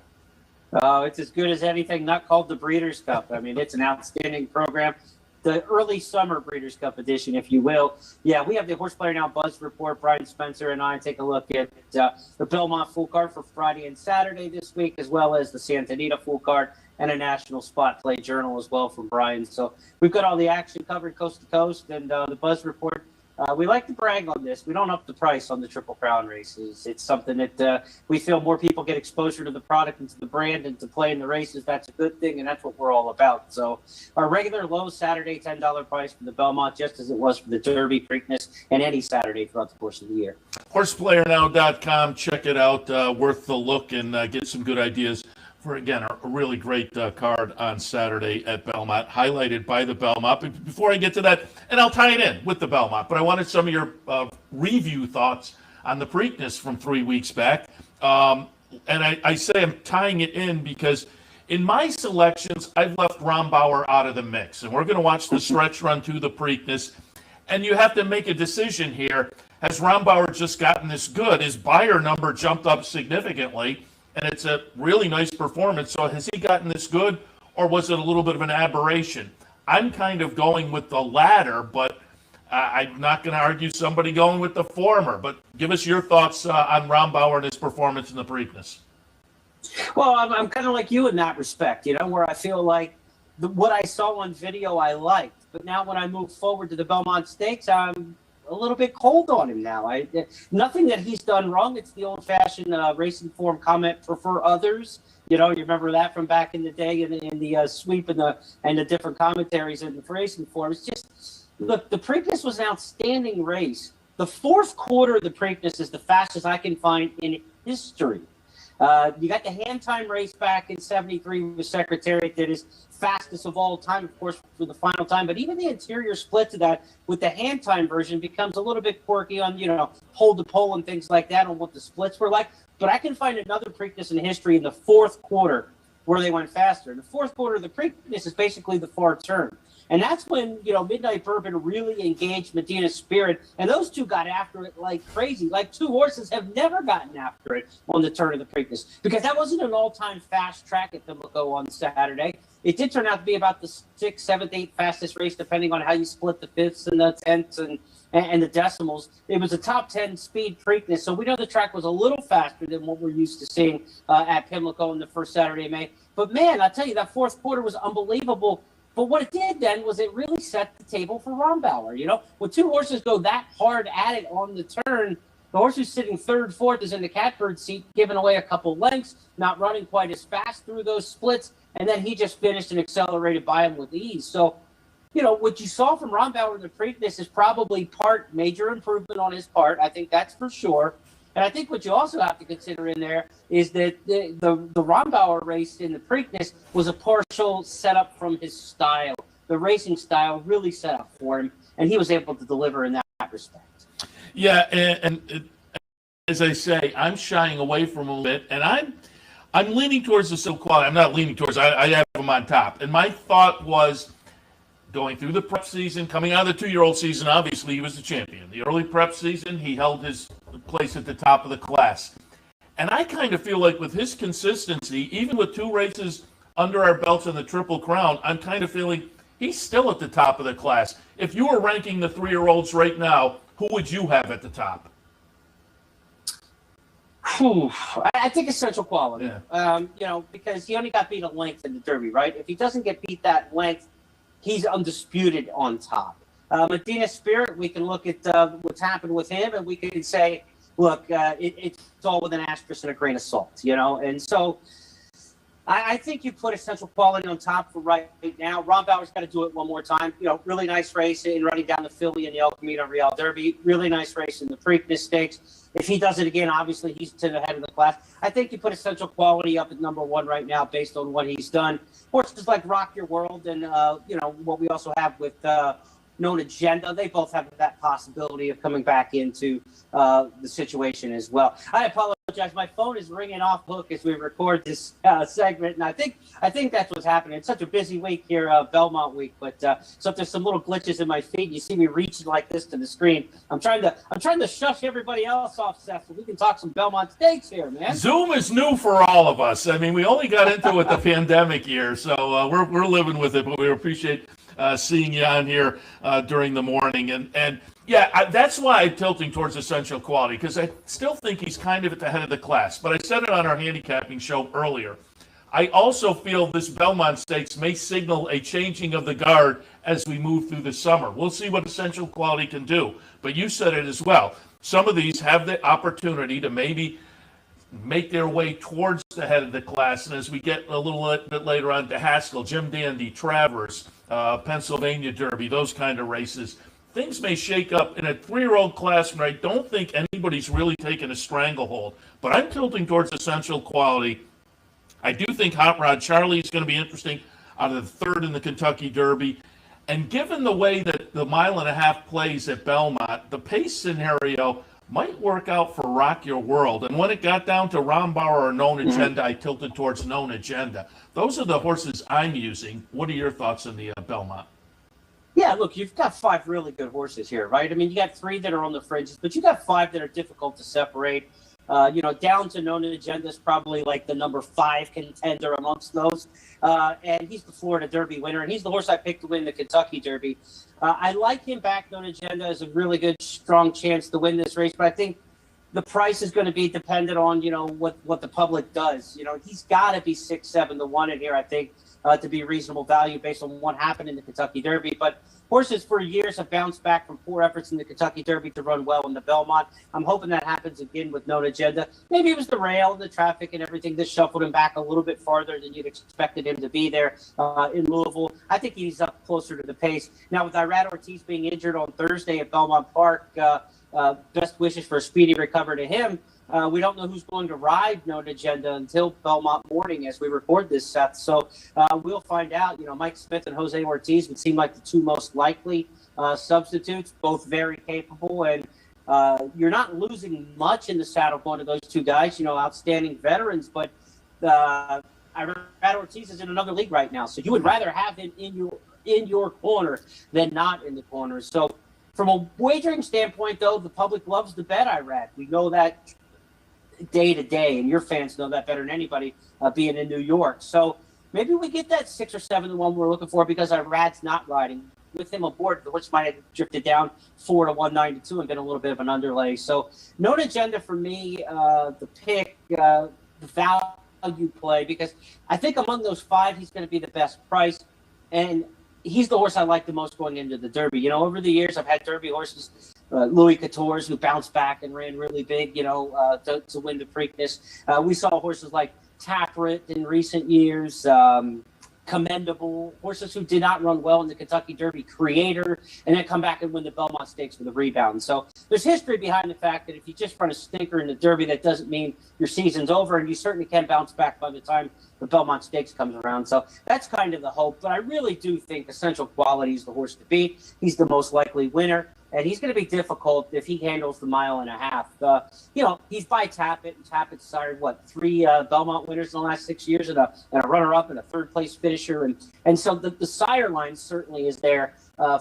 It's as good as anything not called the Breeders' Cup. I mean, it's an outstanding program. The early summer Breeders' Cup edition, if you will. Yeah, we have the Horse Player Now Buzz Report. Brian Spencer and I take a look at the Belmont full card for Friday and Saturday this week, as well as the Santa Anita full card and a national spot play journal as well from Brian. So we've got all the action covered coast to coast, and the Buzz Report We like to brag on this. We don't up the price on the Triple Crown races. It's something that we feel more people get exposure to the product and to the brand and to play in the races. That's a good thing, and that's what we're all about. So our regular low Saturday $10 price for the Belmont, just as it was for the Derby, Preakness, and any Saturday throughout the course of the year. HorsePlayerNow.com. Check it out. Worth the look and get some good ideas for, again, a really great card on Saturday at Belmont, highlighted by the Belmont. But before I get to that, and I'll tie it in with the Belmont, but I wanted some of your review thoughts on the Preakness from 3 weeks back. And I say I'm tying it in because in my selections, I've left Rombauer out of the mix. And we're going to watch the stretch run to the Preakness. And you have to make a decision here. Has Rombauer just gotten this good? His buyer number jumped up significantly, and it's a really nice performance. So has he gotten this good, or was it a little bit of an aberration? I'm kind of going with the latter, but I'm not going to argue somebody going with the former. But give us your thoughts on Rombauer and his performance in the Preakness. Well, I'm kind of like you in that respect, where I feel like what I saw on video I liked. But now when I move forward to the Belmont Stakes, I'm a little bit cold on him now. Nothing that he's done wrong. It's the old-fashioned racing form comment, prefer others. You remember that from back in the day in the sweep and the different commentaries in the racing form. It's just, look, the Preakness was an outstanding race. The fourth quarter of the Preakness is the fastest I can find in history. You got the hand time race back in 73 with Secretariat that is fastest of all time, of course, for the final time. But even the interior split to that with the hand time version becomes a little bit quirky on, hold the pole and things like that on what the splits were like. But I can find another Preakness in history in the fourth quarter where they went faster. And the fourth quarter of the Preakness is basically the far turn. And that's when, Midnight Bourbon really engaged Medina's Spirit. And those two got after it like crazy. Like two horses have never gotten after it on the turn of the Preakness. Because that wasn't an all-time fast track at Pimlico on Saturday. It did turn out to be about the 6th, 7th, 8th fastest race, depending on how you split the fifths and the tenths and the decimals. It was a top 10 speed Preakness. So we know the track was a little faster than what we're used to seeing at Pimlico on the first Saturday of May. But, man, I'll tell you, that fourth quarter was unbelievable. But what it did then was it really set the table for Rombauer. When two horses go that hard at it on the turn, the horse who's sitting third, fourth is in the catbird seat, giving away a couple lengths, not running quite as fast through those splits, and then he just finished and accelerated by him with ease. So, what you saw from Rombauer in the Preakness is probably part major improvement on his part. I think that's for sure. And I think what you also have to consider in there is that the Rombauer race in the Preakness was a partial setup from his style. The racing style really set up for him, and he was able to deliver in that respect. Yeah, and as I say, I'm shying away from a bit, and I'm leaning towards the silk quality. I'm not leaning towards. I have him on top, and my thought was going through the prep season, coming out of the 2-year-old season. Obviously, he was the champion. The early prep season, he held his place at the top of the class, and I kind of feel like with his consistency, even with 2 races under our belts in the Triple Crown, I'm kind of feeling he's still at the top of the class. If you were ranking the 3-year-olds right now, who would you have at the top? I think Essential Quality. Yeah. Because he only got beat a length in the Derby, right? If he doesn't get beat that length, he's undisputed on top. Medina Spirit, we can look at what's happened with him, and we can say, look, it's all with an asterisk and a grain of salt, And so I think you put Essential Quality on top for right now. Rombauer's got to do it one more time. Really nice race in running down the Philly and the El Camino Real Derby. Really nice race in the Preakness Stakes. If he does it again, obviously he's to the head of the class. I think you put Essential Quality up at number 1 right now based on what he's done. Horses like Rock Your World and, what we also have with Known Agenda, they both have that possibility of coming back into the situation as well. I apologize. My phone is ringing off hook as we record this segment, and I think that's what's happening. It's such a busy week here, Belmont week. But so if there's some little glitches in my feed, you see me reaching like this to the screen. I'm trying to shush everybody else off, Seth, so we can talk some Belmont Stakes here, man. Zoom is new for all of us. I mean, we only got into it the pandemic year, so we're living with it. But we appreciate seeing you on here during the morning, and yeah, that's why I'm tilting towards Essential Quality, because I still think he's kind of at the head of the class. But I said it on our handicapping show earlier. I also feel this Belmont Stakes may signal a changing of the guard as we move through the summer. We'll see what Essential Quality can do. But you said it as well. Some of these have the opportunity to maybe make their way towards the head of the class. And as we get a little bit later on to Haskell, Jim Dandy, Travers, Pennsylvania Derby, those kind of races, things may shake up in a 3-year-old class where I don't think anybody's really taken a stranglehold. But I'm tilting towards Essential Quality. I do think Hot Rod Charlie is going to be interesting out of the third in the Kentucky Derby. And given the way that the 1.5 mile plays at Belmont, the pace scenario might work out for Rock Your World. And when it got down to Rombauer or Known Agenda, I tilted towards Known Agenda. Those are the horses I'm using. What are your thoughts on the Belmont? Yeah, look, you've got 5 really good horses here, right? I mean, you got 3 that are on the fringes, but you got 5 that are difficult to separate. Down to Known Agenda is probably like the number 5 contender amongst those. And he's the Florida Derby winner, and he's the horse I picked to win the Kentucky Derby. I like him back. Known Agenda is a really good, strong chance to win this race, but I think the price is going to be dependent on, what the public does. He's got to be 6-7 to 1 in here, I think, to be reasonable value based on what happened in the Kentucky Derby. But horses for years have bounced back from poor efforts in the Kentucky Derby to run well in the Belmont. I'm hoping that happens again with Known Agenda. Maybe it was the rail and the traffic and everything that shuffled him back a little bit farther than you'd expected him to be there in Louisville. I think he's up closer to the pace. Now, with Irad Ortiz being injured on Thursday at Belmont Park, best wishes for a speedy recovery to him. We don't know who's going to ride Known Agenda until Belmont morning as we record this, Seth. So we'll find out. Mike Smith and Jose Ortiz would seem like the 2 most likely substitutes, both very capable. And you're not losing much in the saddle going to those 2 guys, outstanding veterans. But Irad Ortiz is in another league right now. So you would rather have him in your corner than not in the corner. So from a wagering standpoint, though, the public loves the bet Irad. We know that day to day, and your fans know that better than anybody, being in New York. So maybe we get that 6 or 7 to 1 we're looking for because Irad's not riding. With him aboard, the horse might have drifted down 4 to 192 and been a little bit of an underlay. So Known Agenda for me, the pick, the value play, because I think among those 5, he's going to be the best price. And he's the horse I like the most going into the Derby. Over the years, I've had Derby horses, Louis Quatorze, who bounced back and ran really big, to win the Preakness. We saw horses like Taproot in recent years, Commendable, horses who did not run well in the Kentucky Derby, Creator, and then come back and win the Belmont Stakes with a rebound. So there's history behind the fact that if you just run a stinker in the Derby, that doesn't mean your season's over, and you certainly can bounce back by the time the Belmont Stakes comes around. So that's kind of the hope. But I really do think Essential Quality is the horse to beat. He's the most likely winner. And he's going to be difficult if he handles the 1.5 miles. He's by Tappet, and Tappet's sired, 3 Belmont winners in the last 6 years, and a runner-up and a third-place finisher. And so the sire line certainly is there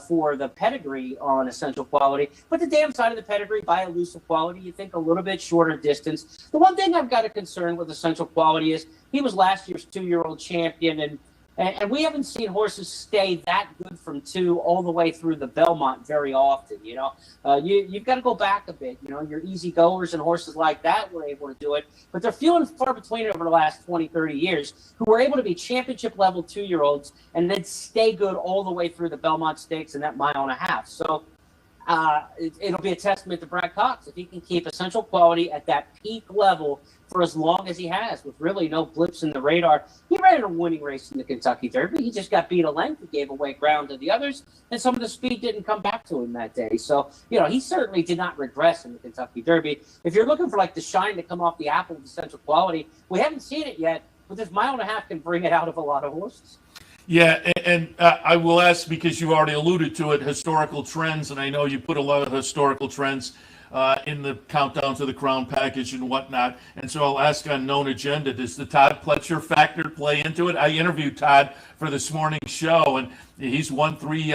for the pedigree on Essential Quality. But the damn side of the pedigree, by Elusive Quality, you think a little bit shorter distance. The one thing I've got a concern with Essential Quality is he was last year's 2-year-old champion, and we haven't seen horses stay that good from 2 all the way through the Belmont very often. You've got to go back a bit. Your easy goers and horses like that were able to do it, but they're few and far between over the last 20, 30 years who were able to be championship level 2-year-olds and then stay good all the way through the Belmont Stakes and that 1.5 miles. So it'll be a testament to Brad Cox if he can keep Essential Quality at that peak level for as long as he has, with really no blips in the radar. He ran a winning race in the Kentucky Derby. He just got beat a length. He gave away ground to the others, and some of the speed didn't come back to him that day. So, he certainly did not regress in the Kentucky Derby. If you're looking for the shine to come off the apple of Essential Quality, we haven't seen it yet, but this 1.5 miles can bring it out of a lot of horses. Yeah, and I will ask, because you already alluded to it, historical trends, and I know you put a lot of historical trends in the Countdown to the Crown package and whatnot. And so I'll ask on Known Agenda, does the Todd Pletcher factor play into it? I interviewed Todd for this morning's show, and he's won 3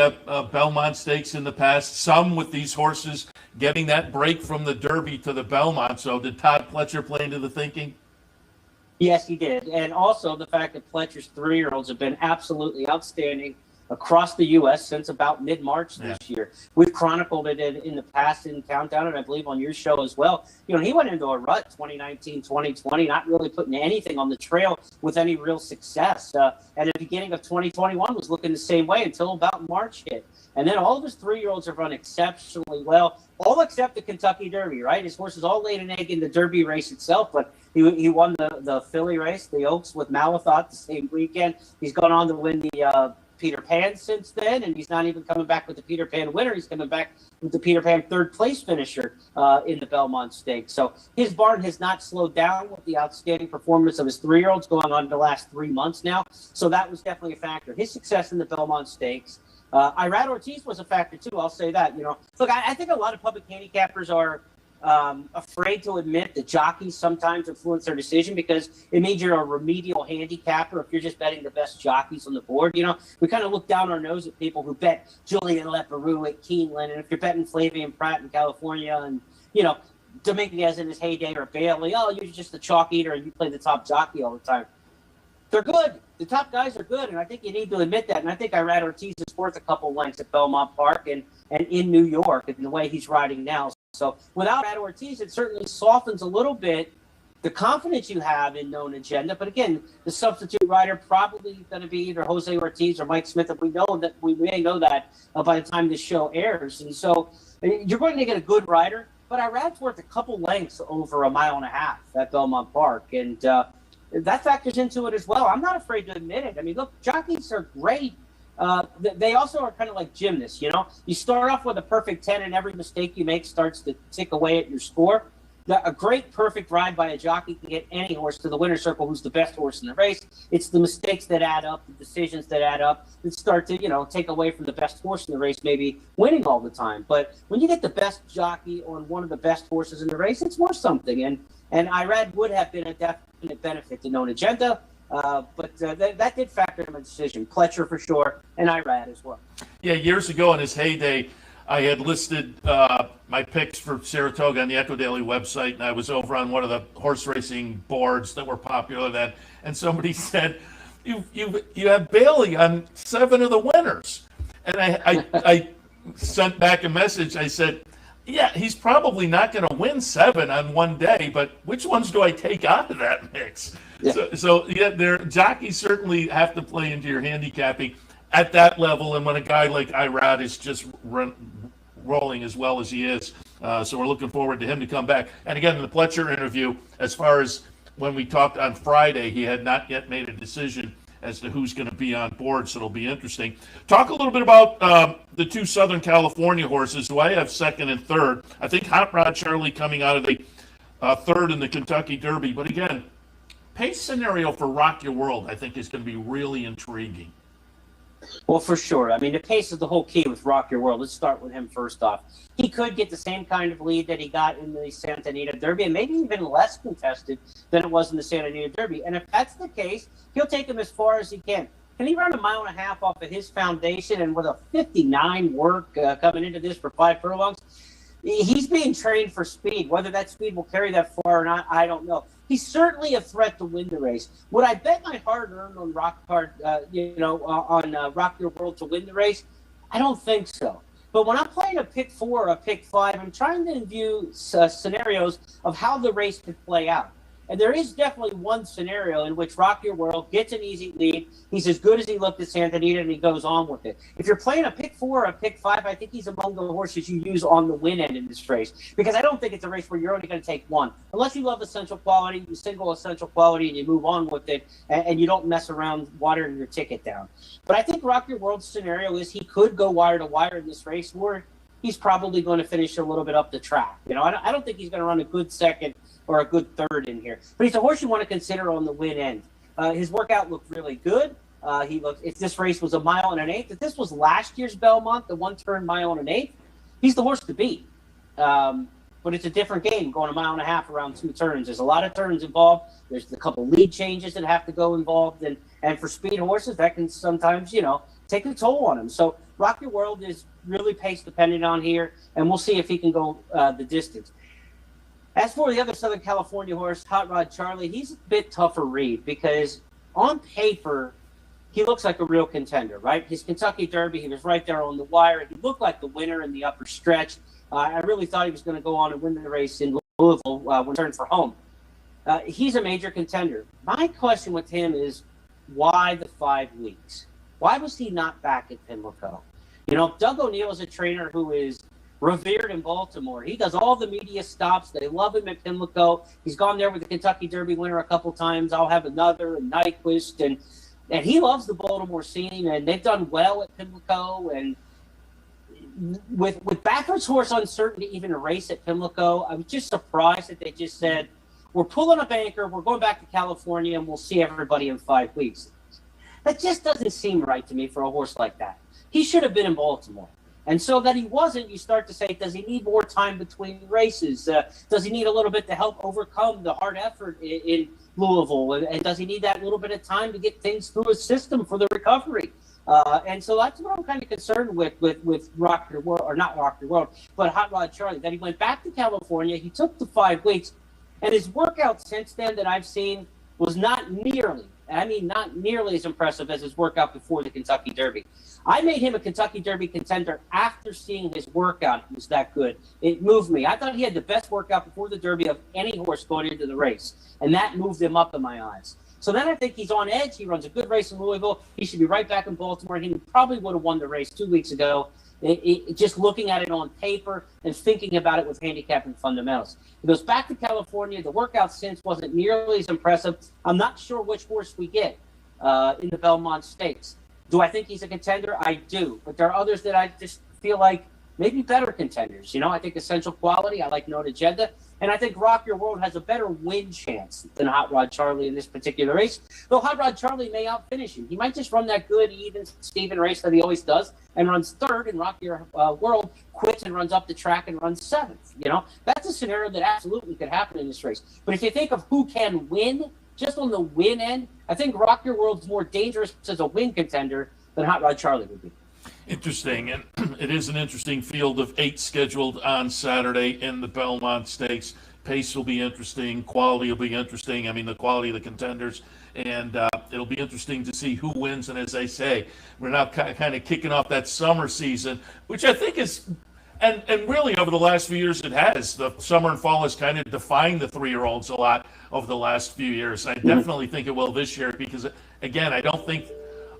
Belmont Stakes in the past, some with these horses getting that break from the Derby to the Belmont. So did Todd Pletcher play into the thinking? Yes, he did. And also the fact that Pletcher's 3-year-olds have been absolutely outstanding. across the U.S. since about mid-March this year. We've chronicled it in the past in Countdown, and I believe on your show as well. You know, he went into a rut 2019, 2020, not really putting anything on the trail with any real success. And the beginning of 2021 was looking the same way until about March hit. And then all of his 3-year-olds have run exceptionally well, all except the Kentucky Derby, right? His horses all laid an egg in the Derby race itself, but he won the Philly race, the Oaks with Malathot the same weekend. He's gone on to win the Peter Pan since then, and he's not even coming back with the Peter Pan winner. He's coming back with the Peter Pan third-place finisher in the Belmont Stakes. So his barn has not slowed down with the outstanding performance of his 3-year-olds going on the last 3 months now. So that was definitely a factor. His success in the Belmont Stakes. Irad Ortiz was a factor, too. I'll say that. You know, look, I think a lot of public handicappers are afraid to admit that jockeys sometimes influence their decision because it means you're a remedial handicapper if you're just betting the best jockeys on the board. You know, we kind of look down our nose at people who bet Julian Leparoux at Keeneland, and if you're betting Flavian Pratt in California and, you know, Dominguez in his heyday or Bailey, oh, you're just a chalk eater and you play the top jockey all the time. They're good. The top guys are good, and I think you need to admit that. And I think Irad Ortiz is worth a couple lengths at Belmont Park and in New York and the way he's riding now. So without Irad Ortiz, it certainly softens a little bit the confidence you have in Known Agenda. But again, the substitute rider probably going to be either Jose Ortiz or Mike Smith, if we may know that by the time this show airs. And so you're going to get a good rider, but Irad's worth a couple lengths over a mile and a half at Belmont Park. And that factors into it as well. I'm not afraid to admit it. I mean, look, jockeys are great. They also are kind of like gymnasts, you know. You start off with a perfect 10, and every mistake you make starts to tick away at your score. A great perfect ride by a jockey can get any horse to the winner's circle who's the best horse in the race. It's the mistakes that add up, the decisions that add up, that start to, you know, take away from the best horse in the race, maybe winning all the time. But when you get the best jockey on one of the best horses in the race, it's worth something. And Irad would have been a definite benefit to Known Agenda. But that did factor in my decision. Pletcher for sure, and Irad as well. Yeah, years ago in his heyday, I had listed my picks for Saratoga on the Echo Daily website, and I was over on one of the horse racing boards that were popular then, and somebody said, "You have Bailey on 7 of the winners," and I sent back a message. I said, "Yeah, he's probably not going to win 7 on one day, but which ones do I take out of that mix?" Yeah. So their jockeys certainly have to play into your handicapping at that level, and when a guy like Irad is just rolling as well as he is. So we're looking forward to him to come back. And again, in the Pletcher interview, as far as when we talked on Friday, he had not yet made a decision as to who's going to be on board, so it'll be interesting. Talk a little bit about the 2 Southern California horses who I have second and third. I think Hot Rod Charlie coming out of the third in the Kentucky Derby. But again, pace scenario for Rock Your World, I think, is going to be really intriguing. Well, for sure. I mean, the pace is the whole key with Rock Your World. Let's start with him first off. He could get the same kind of lead that he got in the Santa Anita Derby, and maybe even less contested than it was in the Santa Anita Derby. And if that's the case, he'll take him as far as he can. Can he run a mile and a half off of his foundation and with a 59 work coming into this for 5 furlongs? He's being trained for speed. Whether that speed will carry that far or not, I don't know. He's certainly a threat to win the race. Would I bet my hard-earned on Rock Your World to win the race? I don't think so. But when I'm playing a pick 4 or a pick 5, I'm trying to view scenarios of how the race could play out. And there is definitely one scenario in which Rock Your World gets an easy lead. He's as good as he looked at Santa Anita, and he goes on with it. If you're playing a pick 4 or a pick 5, I think he's among the horses you use on the win end in this race. Because I don't think it's a race where you're only going to take one. Unless you love essential quality, you single essential quality, and you move on with it, and you don't mess around watering your ticket down. But I think Rock Your World's scenario is he could go wire to wire in this race, or he's probably going to finish a little bit up the track. You know, I don't think he's going to run a good second or a good third in here. But he's a horse you want to consider on the win end. His workout looked really good. If this race was a mile and an eighth, if this was last year's Belmont, the 1-turn mile and an eighth, he's the horse to beat. But it's a different game going a mile and a half around 2 turns. There's a lot of turns involved. There's a couple lead changes that have to go involved. And for speed horses, that can sometimes, take a toll on them. So Rock Your World is really pace dependent on here, and we'll see if he can go the distance. As for the other Southern California horse, Hot Rod Charlie, he's a bit tougher read because on paper, he looks like a real contender, right? His Kentucky Derby, he was right there on the wire. He looked like the winner in the upper stretch. I really thought he was going to go on and win the race in Louisville when he returned for home. He's a major contender. My question with him is, why the 5 weeks? Why was he not back at Pimlico? You know, Doug O'Neill is a trainer who is revered in Baltimore. He does all the media stops. They love him at Pimlico. He's gone there with the Kentucky Derby winner a couple times. I'll have another, and Nyquist, and he loves the Baltimore scene, and they've done well at Pimlico. And with backwards horse uncertainty, even a race at Pimlico, I was just surprised that they just said, we're pulling up anchor, we're going back to California, and we'll see everybody in 5 weeks. That just doesn't seem right to me for a horse like that. He should have been in Baltimore. And so that he wasn't, you start to say, does he need more time between races? Does he need a little bit to help overcome the hard effort in Louisville? And does he need that little bit of time to get things through his system for the recovery? And so that's what I'm kind of concerned with Rock Your World, or not Rock Your World, but Hot Rod Charlie, that he went back to California. He took the 5 weeks, and his workout since then that I've seen was not nearly as impressive as his workout before the Kentucky Derby. I made him a Kentucky Derby contender after seeing his workout. It was that good. It moved me. I thought he had the best workout before the Derby of any horse going into the race, and that moved him up in my eyes. So then I think he's on edge. He runs a good race in Louisville. He should be right back in Baltimore. He probably would have won the race 2 weeks ago. Just looking at it on paper and thinking about it with handicap and fundamentals. He goes back to California. The workout since wasn't nearly as impressive. I'm not sure which horse we get in the Belmont Stakes. Do I think he's a contender? I do. But there are others that I just feel like maybe better contenders. You know, I think Essential Quality. I like Note Agenda. And I think Rock Your World has a better win chance than Hot Rod Charlie in this particular race. Though Hot Rod Charlie may outfinish him. He might just run that good, even, Steven race that he always does and runs third, and Rock Your World quits and runs up the track and runs seventh. You know, that's a scenario that absolutely could happen in this race. But if you think of who can win, just on the win end, I think Rock Your World's more dangerous as a win contender than Hot Rod Charlie would be. Interesting, and it is an interesting field of 8 scheduled on Saturday in the Belmont Stakes. Pace will be interesting, quality will be interesting. I mean, the quality of the contenders, and it'll be interesting to see who wins. And as I say, we're now kind of kicking off that summer season, which I think is, and really over the last few years it has. The summer and fall has kind of defined the 3-year-olds a lot over the last few years. I definitely think it will this year because, again, I don't think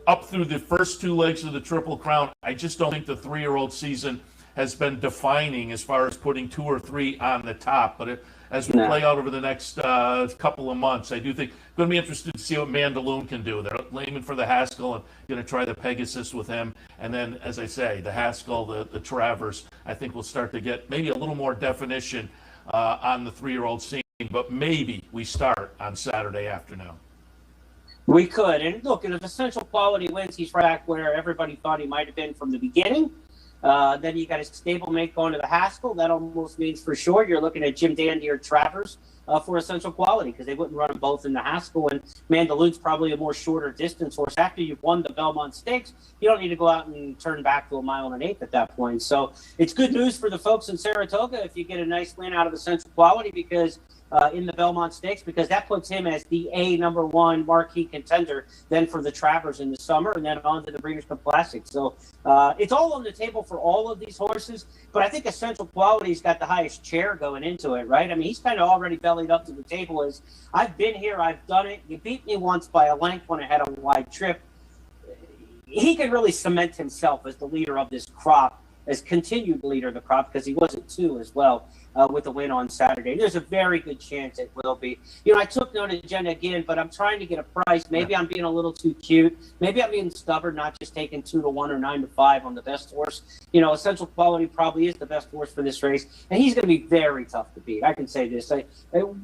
up through the first 2 legs of the Triple Crown, I just don't think the 3-year-old season has been defining as far as putting 2 or 3 on the top. But as we play out over the next couple of months, I do think going to be interested to see what Mandaloon can do. They're aiming for the Haskell and going to try the Pegasus with him. And then, as I say, the Haskell, the Travers, I think we'll start to get maybe a little more definition on the 3-year-old scene. But maybe we start on Saturday afternoon. We could. And look, if Essential Quality wins, he's right where everybody thought he might have been from the beginning. Then you got a stablemate going to the Haskell. That almost means for sure you're looking at Jim Dandy or Travers for Essential Quality because they wouldn't run them both in the Haskell. And Mandaloon's probably a more shorter distance horse. After you've won the Belmont Stakes, you don't need to go out and turn back to a 1 1/8 at that point. So it's good news for the folks in Saratoga if you get a nice win out of Essential Quality because in the Belmont Stakes, because that puts him as the #1 marquee contender then for the Travers in the summer and then on to the Breeders' Cup Classic. So it's all on the table for all of these horses, but I think Essential Quality's got the highest chair going into it, right? I mean, he's kind of already bellied up to the table as, I've been here, I've done it. You beat me once by a length when I had a wide trip. He can really cement himself as the leader of this crop, as continued leader of the crop, because he was at 2 as well. With a win on Saturday. There's a very good chance it will be. You know, I took Note Agenda again, but I'm trying to get a price. Maybe I'm being a little too cute. Maybe I'm being stubborn, not just taking 2 to 1 or 9 to 5 on the best horse. You know, Essential Quality probably is the best horse for this race, and he's going to be very tough to beat. I can say this.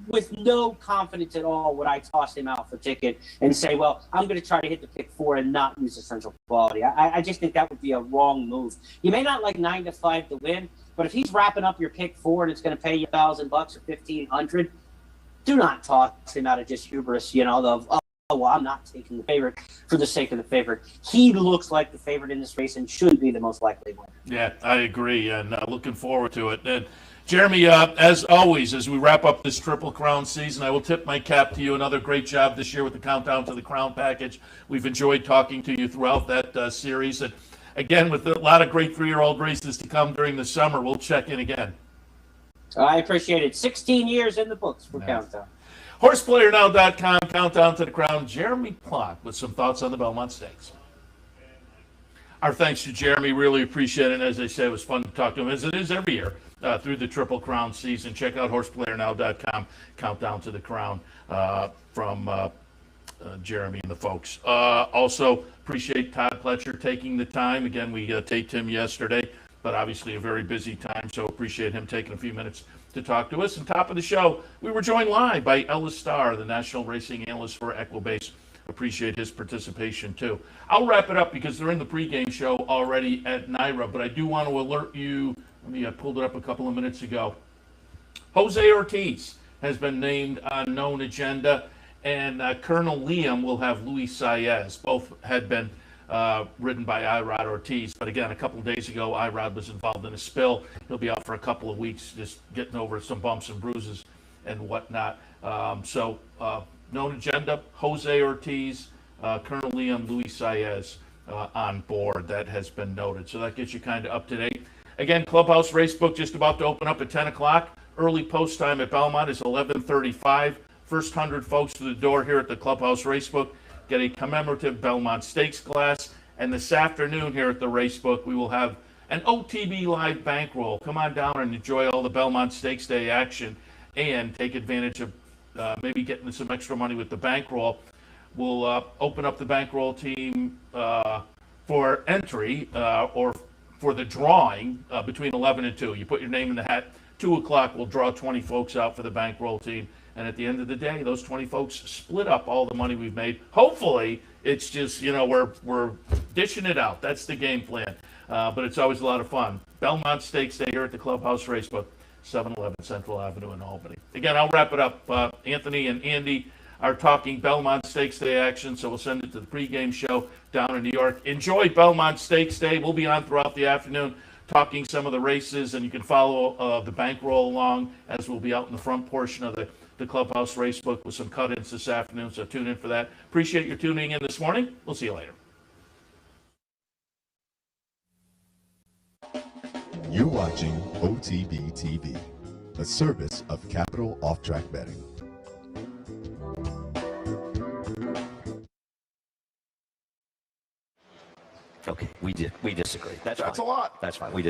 With no confidence at all would I toss him out for ticket and say, well, I'm going to try to hit the pick 4 and not use Essential Quality. I just think that would be a wrong move. You may not like 9 to 5 to win, but if he's wrapping up your pick 4 and it's going to pay you $1,000 or $1,500, do not toss him out of just hubris, you know, of, oh, well, I'm not taking the favorite for the sake of the favorite. He looks like the favorite in this race and should be the most likely winner. Yeah, I agree, and looking forward to it. And Jeremy, as always, as we wrap up this Triple Crown season, I will tip my cap to you. Another great job this year with the Countdown to the Crown package. We've enjoyed talking to you throughout that series. And again, with a lot of great 3-year-old races to come during the summer, we'll check in again. I appreciate it. 16 years in the books for Countdown. HorsePlayerNow.com, Countdown to the Crown. Jeremy Plonk with some thoughts on the Belmont Stakes. Our thanks to Jeremy. Really appreciate it. And as I said, it was fun to talk to him, as it is every year through the Triple Crown season. Check out HorsePlayerNow.com, Countdown to the Crown from Jeremy and the folks. Also, appreciate Todd Pletcher taking the time. Again, we taped him yesterday, but obviously a very busy time, so appreciate him taking a few minutes to talk to us. And top of the show, we were joined live by Ellis Star, the National Racing Analyst for Equibase. Appreciate his participation too. I'll wrap it up because they're in the pregame show already at NYRA, but I do want to alert you. I pulled it up a couple of minutes ago. Jose Ortiz has been named on known agenda, and Colonel Liam will have Luis Saez. Both had been ridden by Irod Ortiz, but again, a couple of days ago, Irod was involved in a spill. He'll be out for a couple of weeks, just getting over some bumps and bruises and whatnot. Known agenda: Jose Ortiz, Colonel Liam, Luis Saez on board. That has been noted. So that gets you kind of up to date. Again, Clubhouse Racebook just about to open up at 10 o'clock. Early post time at Belmont is 11:35. First 100 folks to the door here at the Clubhouse Racebook get a commemorative Belmont Stakes class. And this afternoon here at the Racebook, we will have an OTB live bankroll. Come on down and enjoy all the Belmont Stakes Day action and take advantage of maybe getting some extra money with the bankroll. We'll open up the bankroll team for entry or for the drawing between 11 and 2. You put your name in the hat. 2 o'clock, we'll draw 20 folks out for the bankroll team. And at the end of the day, those 20 folks split up all the money we've made. Hopefully, it's just, we're dishing it out. That's the game plan. But it's always a lot of fun. Belmont Stakes Day here at the Clubhouse Racebook, 711 Central Avenue in Albany. Again, I'll wrap it up. Anthony and Andy are talking Belmont Stakes Day action, so we'll send it to the pregame show down in New York. Enjoy Belmont Stakes Day. We'll be on throughout the afternoon talking some of the races, and you can follow the bankroll along as we'll be out in the front portion of the Clubhouse Racebook with some cut-ins this afternoon, so tune in for that. Appreciate your tuning in this morning. We'll see you later. You're watching OTB TV, a service of Capital Off Track Betting. Okay, we disagree. That's fine. a lot. That's fine. We